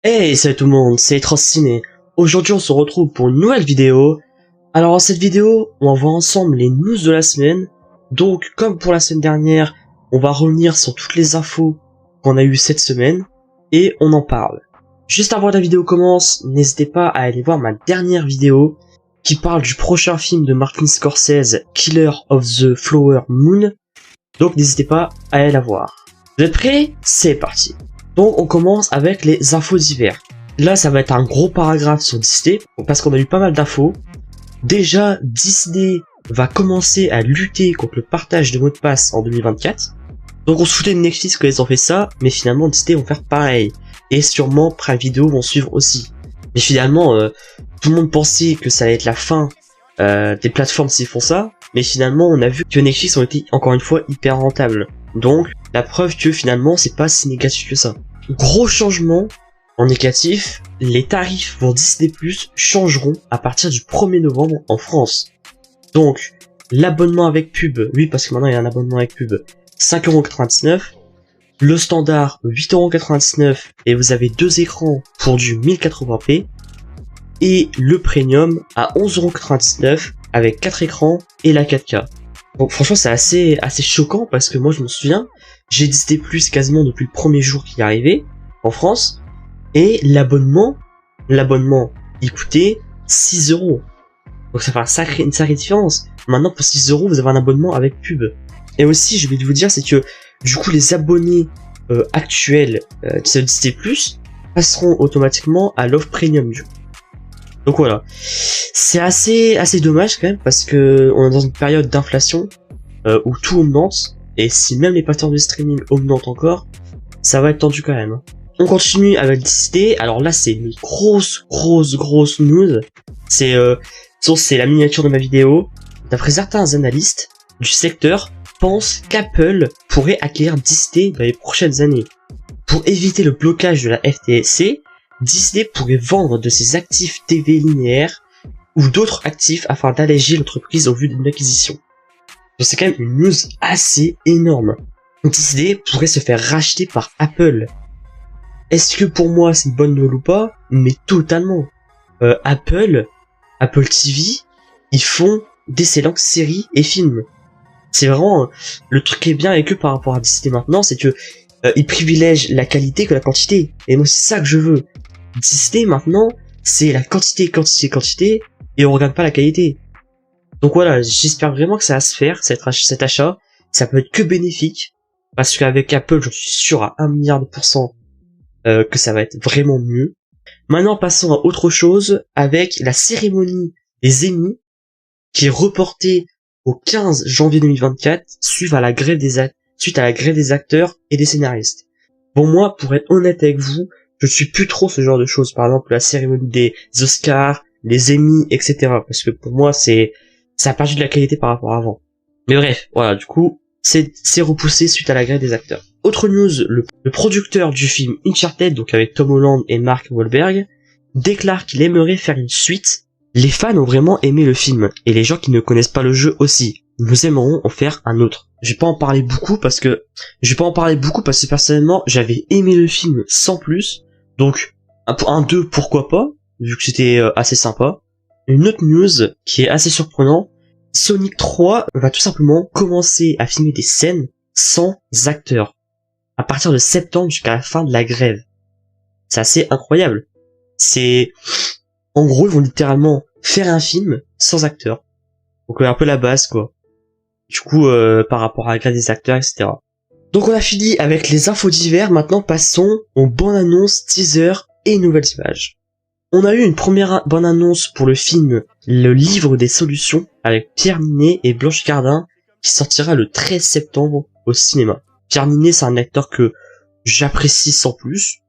Hey, salut tout le monde, c'est Transciné. Aujourd'hui, on se retrouve pour une nouvelle vidéo. Alors, dans cette vidéo, on va voir ensemble les news de la semaine. Donc, comme pour la semaine dernière, on va revenir sur toutes les infos qu'on a eues cette semaine. Et on en parle. Juste avant que la vidéo commence, n'hésitez pas à aller voir ma dernière vidéo qui parle du prochain film de Martin Scorsese, Killer of the Flower Moon. Donc, n'hésitez pas à aller la voir. Vous êtes prêts? C'est parti. Donc on commence avec les infos divers. Là ça va être un gros paragraphe sur Disney, parce qu'on a eu pas mal d'infos. Déjà, Disney va commencer à lutter contre le partage de mots de passe en 2024. Donc on se foutait de Netflix quand ils ont fait ça, mais finalement Disney vont faire pareil. Et sûrement Prime Video vont suivre aussi. Mais finalement, tout le monde pensait que ça allait être la fin des plateformes s'ils font ça. Mais finalement on a vu que Netflix ont été encore une fois hyper rentables. Donc la preuve que finalement c'est pas si négatif que ça. Gros changement en négatif, les tarifs pour Disney+ changeront à partir du 1er novembre en France. Donc l'abonnement avec pub, oui parce que maintenant il y a un abonnement avec pub, 5,99€, le standard 8,99€ et vous avez 2 écrans pour du 1080p, et le premium à 11,99€ avec 4 écrans et la 4K. Donc franchement c'est assez choquant parce que moi je me souviens, j'ai Disney+ quasiment depuis le premier jour qu'il est arrivé en France, et l'abonnement il coûtait 6€. Donc ça fait une sacrée différence. Maintenant pour 6€ vous avez un abonnement avec pub. Et aussi je vais vous dire, c'est que du coup les abonnés actuels de Disney+ passeront automatiquement à l'offre premium du coup. Donc voilà, c'est assez dommage quand même parce que on est dans une période d'inflation où tout augmente, et si même les plateformes de streaming augmentent encore, ça va être tendu quand même. On continue avec Disney. Alors là c'est une grosse news. C'est la miniature de ma vidéo. D'après certains analystes du secteur, pensent qu'Apple pourrait acquérir Disney dans les prochaines années. Pour éviter le blocage de la FTC, Disney pourrait vendre de ses actifs TV linéaires ou d'autres actifs afin d'alléger l'entreprise au vu d'une acquisition. Donc c'est quand même une news assez énorme. Disney pourrait se faire racheter par Apple. Est-ce que pour moi c'est une bonne nouvelle ou pas? Mais totalement. Apple TV, ils font d'excellentes séries et films. C'est vraiment le truc qui est bien avec eux par rapport à Disney maintenant, c'est que ils privilègent la qualité que la quantité. Et moi c'est ça que je veux. Disney maintenant, c'est la quantité, et on regarde pas la qualité. Donc voilà, j'espère vraiment que ça va se faire, cet achat. Ça peut être que bénéfique, parce qu'avec Apple, j'en suis sûr à 1 milliard de pourcents que ça va être vraiment mieux. Maintenant, passons à autre chose, avec la cérémonie des Emmy, qui est reportée au 15 janvier 2024, suite à la grève des acteurs et des scénaristes. Bon, moi, pour être honnête avec vous, je suis plus trop ce genre de choses, par exemple la cérémonie des Oscars, les Emmy, etc. Parce que pour moi ça a perdu de la qualité par rapport à avant. Mais bref, voilà, du coup, c'est repoussé suite à la grève des acteurs. Autre news, le producteur du film Uncharted, donc avec Tom Holland et Mark Wahlberg, déclare qu'il aimerait faire une suite. Les fans ont vraiment aimé le film, et les gens qui ne connaissent pas le jeu aussi. Nous aimerons en faire un autre. Je vais pas en parler beaucoup parce que personnellement, j'avais aimé le film sans plus. Donc, un 2, pourquoi pas, vu que c'était assez sympa. Une autre news qui est assez surprenant, Sonic 3 va tout simplement commencer à filmer des scènes sans acteurs, à partir de septembre jusqu'à la fin de la grève. C'est assez incroyable. En gros, ils vont littéralement faire un film sans acteurs. Donc un peu la base, quoi. Du coup, par rapport à la grève des acteurs, etc. Donc on a fini avec les infos divers, maintenant passons aux bonnes annonces, teasers et nouvelles images. On a eu une première bonne annonce pour le film Le Livre des Solutions avec Pierre Ninet et Blanche Gardin qui sortira le 13 septembre au cinéma. Pierre Ninet c'est un acteur que j'apprécie sans plus,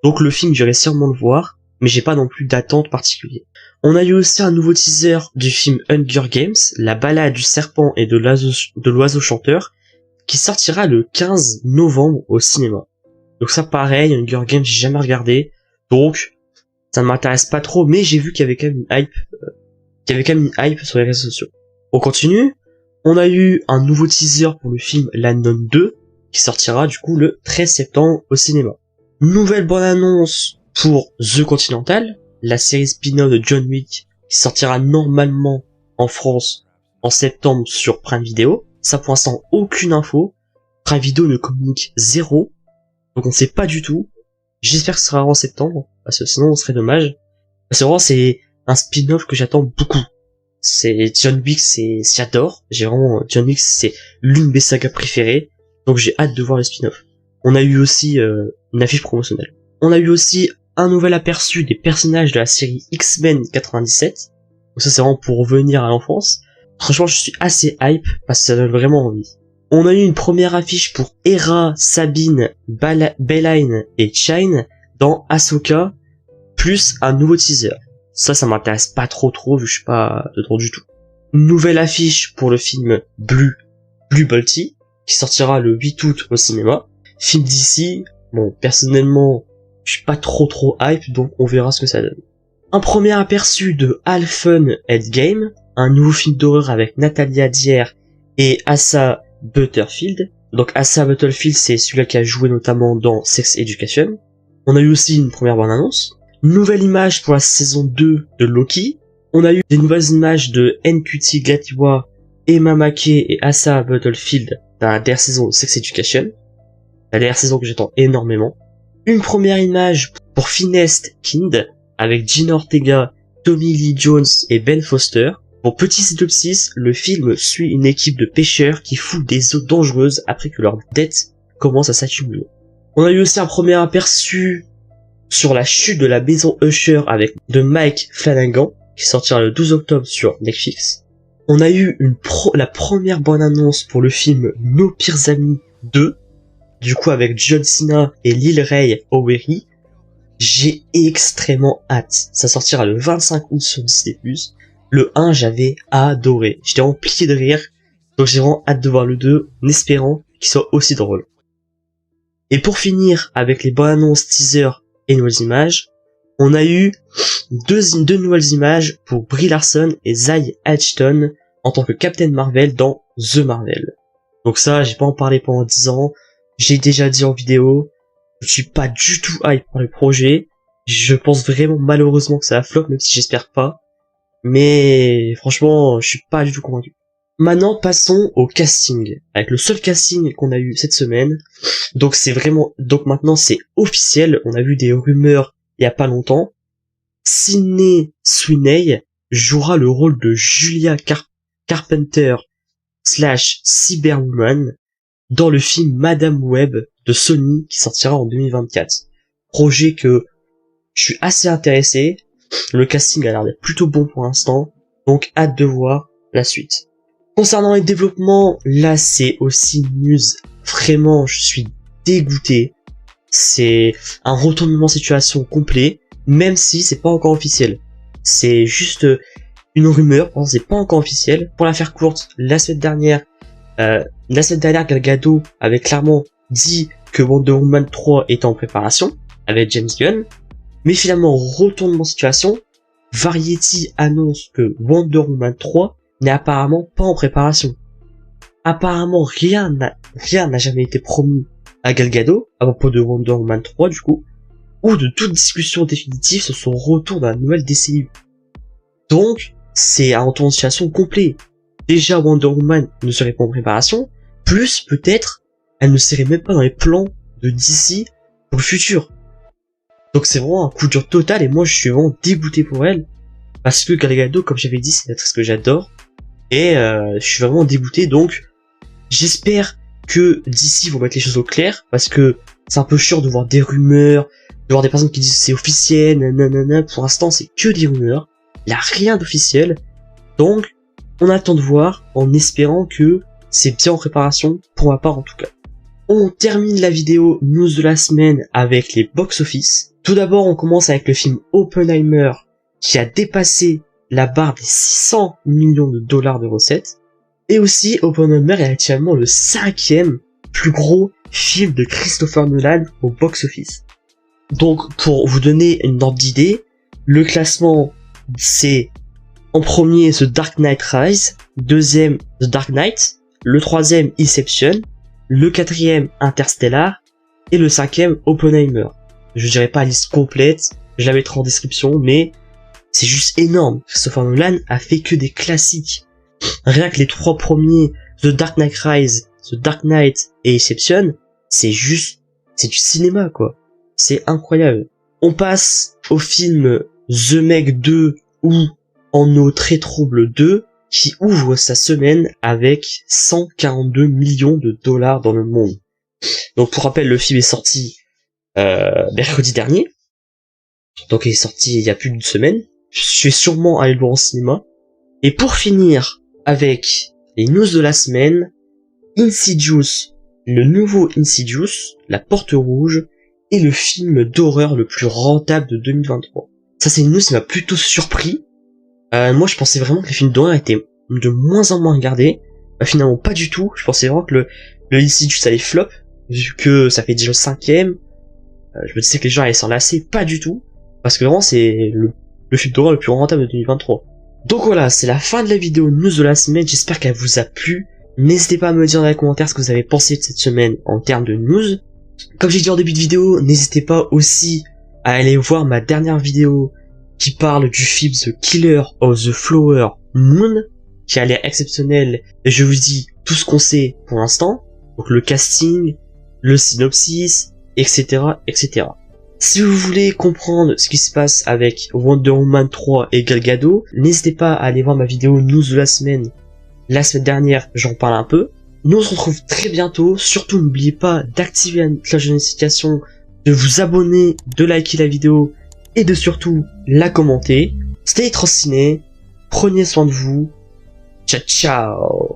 donc le film j'irai sûrement le voir, mais j'ai pas non plus d'attente particulière. On a eu aussi un nouveau teaser du film Hunger Games, la balade du serpent et de l'oiseau chanteur, qui sortira le 15 novembre au cinéma. Donc ça pareil, Hunger Games j'ai jamais regardé, donc ça ne m'intéresse pas trop, mais j'ai vu qu'il y avait quand même une hype, sur les réseaux sociaux. On continue, on a eu un nouveau teaser pour le film La Nonne 2, qui sortira du coup le 13 septembre au cinéma. Nouvelle bonne annonce pour The Continental, la série spin-off de John Wick qui sortira normalement en France en septembre sur Prime Video. Ça pour l'instant aucune info. Prime Video ne communique zéro, donc on sait pas du tout. J'espère que ce sera en septembre, parce que sinon on serait dommage. Parce que vraiment c'est un spin-off que j'attends beaucoup. C'est John Wick, j'adore. J'ai vraiment John Wick, c'est l'une de mes sagas préférées, donc j'ai hâte de voir le spin-off. On a eu aussi une affiche promotionnelle. On a eu aussi un nouvel aperçu des personnages de la série X-Men 97. Donc ça c'est vraiment pour revenir à l'enfance. Franchement je suis assez hype parce que ça donne vraiment envie. On a eu une première affiche pour Hera, Sabine, Belline et Shine dans Ahsoka, plus un nouveau teaser. Ça m'intéresse pas trop vu que je suis pas dedans du tout. Une nouvelle affiche pour le film Blue Bolty, qui sortira le 8 août au cinéma. Film d'ici, bon personnellement je suis pas trop hype, donc on verra ce que ça donne. Un premier aperçu de Half-Fun Endgame, un nouveau film d'horreur avec Natalia Dyer et Asa Butterfield. Donc Asa Butterfield c'est celui qui a joué notamment dans Sex Education. On a eu aussi une première bande-annonce. Nouvelle image pour la saison 2 de Loki. On a eu des nouvelles images de NQT Gatiwa, Emma Mackey et Asa Butterfield dans la dernière saison de Sex Education. La dernière saison que j'attends énormément. Une première image pour Finest Kind avec Gina Ortega, Tommy Lee Jones et Ben Foster. Pour petit synopsis, le film suit une équipe de pêcheurs qui foulent des eaux dangereuses après que leurs dettes commencent à s'accumuler. On a eu aussi un premier aperçu sur la chute de la maison Usher avec de Mike Flanagan qui sortira le 12 octobre sur Netflix. On a eu la première bonne annonce pour le film Nos Pires Amis 2, du coup avec John Cena et Lil Ray Howery. J'ai extrêmement hâte. Ça sortira le 25 août sur Disney+. Le 1 j'avais adoré. J'étais vraiment plié de rire. Donc j'ai vraiment hâte de voir le 2 en espérant qu'il soit aussi drôle. Et pour finir avec les bonnes annonces, teasers et nouvelles images, on a eu deux nouvelles images pour Brie Larson et Zai Ashton en tant que Captain Marvel dans The Marvel. Donc ça, j'ai pas en parlé pendant 10 ans. J'ai déjà dit en vidéo. Je suis pas du tout hype pour le projet. Je pense vraiment malheureusement que ça va flop, même si j'espère pas. Mais franchement, je suis pas du tout convaincu. Maintenant, passons au casting. Avec le seul casting qu'on a eu cette semaine. Donc maintenant c'est officiel. On a vu des rumeurs il y a pas longtemps. Sydney Sweeney jouera le rôle de Julia Carpenter / Cyberwoman dans le film Madame Web de Sony qui sortira en 2024. Projet que je suis assez intéressé. Le casting a l'air d'être plutôt bon pour l'instant, donc hâte de voir la suite. Concernant les développements, là c'est aussi une news, vraiment je suis dégoûté. C'est un retournement de situation complet, même si c'est pas encore officiel. C'est juste une rumeur, c'est pas encore officiel. Pour la faire courte, la semaine dernière, Gal Gadot avait clairement dit que Wonder Woman 3 était en préparation avec James Gunn, mais finalement retournement de situation, Variety annonce que Wonder Woman 3 n'est apparemment pas en préparation. Apparemment rien n'a jamais été promis à Gal Gadot à propos de Wonder Woman 3 du coup, ou de toute discussion définitive sur son retour dans la nouvelle DCU. Donc c'est un retournement de situation complet. Déjà Wonder Woman ne serait pas en préparation, plus peut-être elle ne serait même pas dans les plans de DC pour le futur. Donc c'est vraiment un coup dur total et moi je suis vraiment dégoûté pour elle, parce que Gal Gadot, comme j'avais dit, c'est une actrice que j'adore, et je suis vraiment dégoûté. Donc j'espère que DC vont mettre les choses au clair, parce que c'est un peu chiant de voir des rumeurs, de voir des personnes qui disent c'est officiel, nanana. Pour l'instant c'est que des rumeurs, il n'y a rien d'officiel, donc on attend de voir en espérant que c'est bien en préparation, pour ma part en tout cas. On termine la vidéo news de la semaine avec les box-office. Tout d'abord, on commence avec le film Oppenheimer qui a dépassé la barre des 600 millions de dollars de recettes. Et aussi, Oppenheimer est actuellement le 5e plus gros film de Christopher Nolan au box-office. Donc, pour vous donner une ordre d'idée, le classement, c'est en premier The Dark Knight Rise, deuxième The Dark Knight, le troisième Inception, le quatrième Interstellar et le cinquième Oppenheimer. je dirais pas la liste complète, je la mettrai en description, mais c'est juste énorme. Christopher Nolan a fait que des classiques. Rien que les 3 premiers, The Dark Knight Rise, The Dark Knight et Inception, c'est du cinéma, quoi. C'est incroyable. On passe au film The Meg 2 ou En eau très trouble 2, qui ouvre sa semaine avec 142 millions de dollars dans le monde. Donc pour rappel, le film est sorti mercredi dernier. Donc il est sorti il y a plus d'une semaine. Je vais sûrement aller le voir au cinéma. Et pour finir avec les news de la semaine, Insidious, le nouveau Insidious, La Porte Rouge, est le film d'horreur le plus rentable de 2023. Ça c'est une news qui m'a plutôt surpris. Moi je pensais vraiment que les films d'horreur étaient de moins en moins regardés. Finalement pas du tout. Je pensais vraiment que le Insidious allait flop, vu que ça fait déjà le 5ème. Je me disais que les gens allaient s'en lasser, pas du tout. Parce que vraiment c'est le film d'horreur le plus rentable de 2023. Donc voilà, c'est la fin de la vidéo news de la semaine, j'espère qu'elle vous a plu. N'hésitez pas à me dire dans les commentaires ce que vous avez pensé de cette semaine en termes de news. Comme j'ai dit en début de vidéo, n'hésitez pas aussi à aller voir ma dernière vidéo qui parle du film The Killer of the Flower Moon, qui a l'air exceptionnel, et je vous dis tout ce qu'on sait pour l'instant, donc le casting, le synopsis, etc., etc. Si vous voulez comprendre ce qui se passe avec Wonder Woman 3 et Gal Gadot, n'hésitez pas à aller voir ma vidéo news de la semaine. La semaine dernière, j'en parle un peu. Nous on se retrouve très bientôt. Surtout n'oubliez pas d'activer la cloche de notification, de vous abonner, de liker la vidéo et de surtout la commenter. Stay Transciné, prenez soin de vous. Ciao ciao.